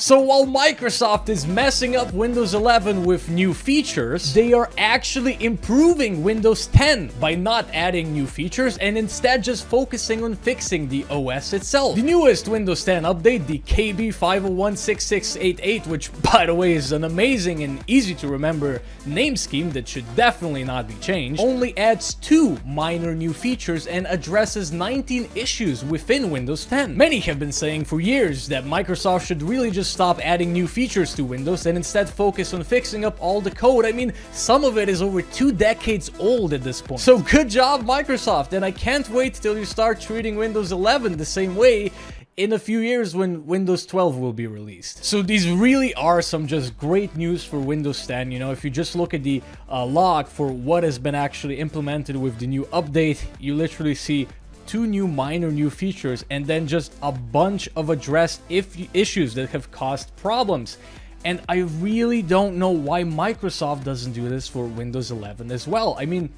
So while Microsoft is messing up Windows 11 with new features, they are actually improving Windows 10 by not adding new features and instead just focusing on fixing the OS itself. The newest Windows 10 update, the KB5016688, which by the way is an amazing and easy to remember name scheme that should definitely not be changed, only adds 2 minor new features and addresses 19 issues within Windows 10. Many have been saying for years that Microsoft should really just stop adding new features to Windows and instead focus on fixing up all the code. I mean, some of it is over 2 decades old at this point. So good job, Microsoft, and I can't wait till you start treating Windows 11 the same way in a few years when Windows 12 will be released. So these really are some just great news for Windows 10. You know, if you just look at the log for what has been actually implemented with the new update, you literally see 2 minor new features and then just a bunch of addressed issues that have caused problems. And I really don't know why Microsoft doesn't do this for Windows 11 as well. I mean,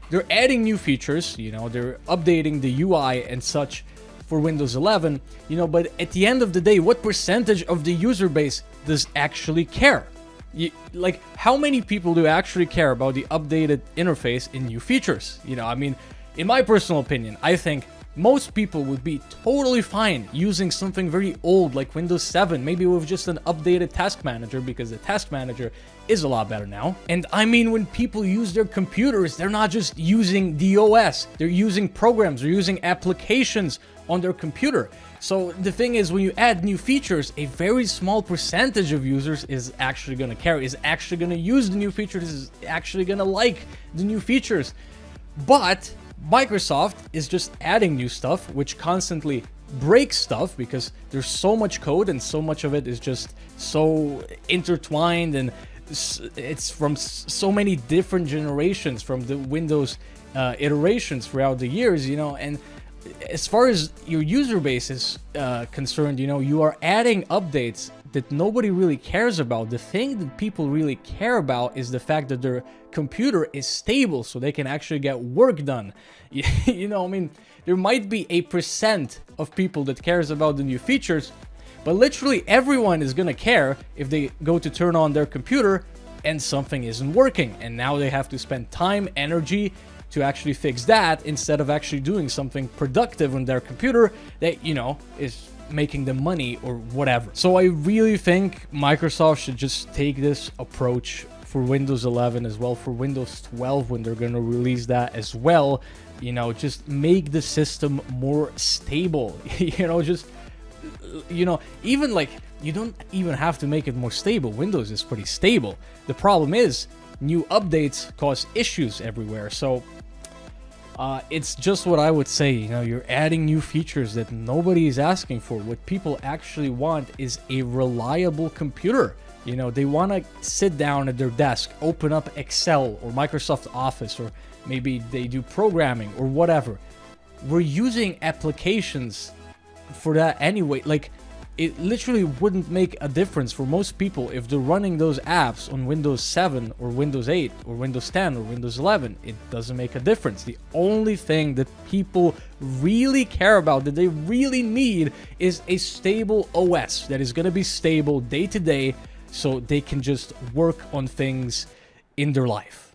they're adding new features, you know, they're updating the UI and such for Windows 11, you know, but at the end of the day, what percentage of the user base does actually care? Like, how many people do actually care about the updated interface and new features? You know, I mean, in my personal opinion, I think most people would be totally fine using something very old like Windows 7, maybe with just an updated task manager, because the task manager is a lot better now. And I mean, when people use their computers, they're not just using the OS, they're using programs, they're using applications on their computer. So the thing is, when you add new features, a very small percentage of users is actually going to care, is actually going to use the new features, is actually going to like the new features. But Microsoft is just adding new stuff, which constantly breaks stuff because there's so much code and so much of it is just so intertwined, and it's from so many different generations from the Windows iterations throughout the years, you know. And as far as your user base is concerned, you know, you are adding updates that nobody really cares about. The thing that people really care about is the fact that their computer is stable so they can actually get work done. You know, I mean, there might be a % of people that cares about the new features, but literally everyone is gonna care if they go to turn on their computer and something isn't working, and now they have to spend time, energy to actually fix that instead of actually doing something productive on their computer that, you know, is making them money or whatever. So I really think Microsoft should just take this approach for Windows 11 as well, for Windows 12 when they're going to release that as well. You know, just make the system more stable. You know, just, you know, even like, you don't even have to make it more stable. Windows is pretty stable. The problem is new updates cause issues everywhere. So it's just what I would say, you know, you're adding new features that nobody is asking for. What people actually want is a reliable computer. You know, they want to sit down at their desk, open up Excel or Microsoft Office, or maybe they do programming or whatever. We're using applications for that anyway. Like, it literally wouldn't make a difference for most people if they're running those apps on Windows 7 or Windows 8 or Windows 10 or Windows 11. It doesn't make a difference. The only thing that people really care about, that they really need, is a stable OS that is going to be stable day to day so they can just work on things in their life.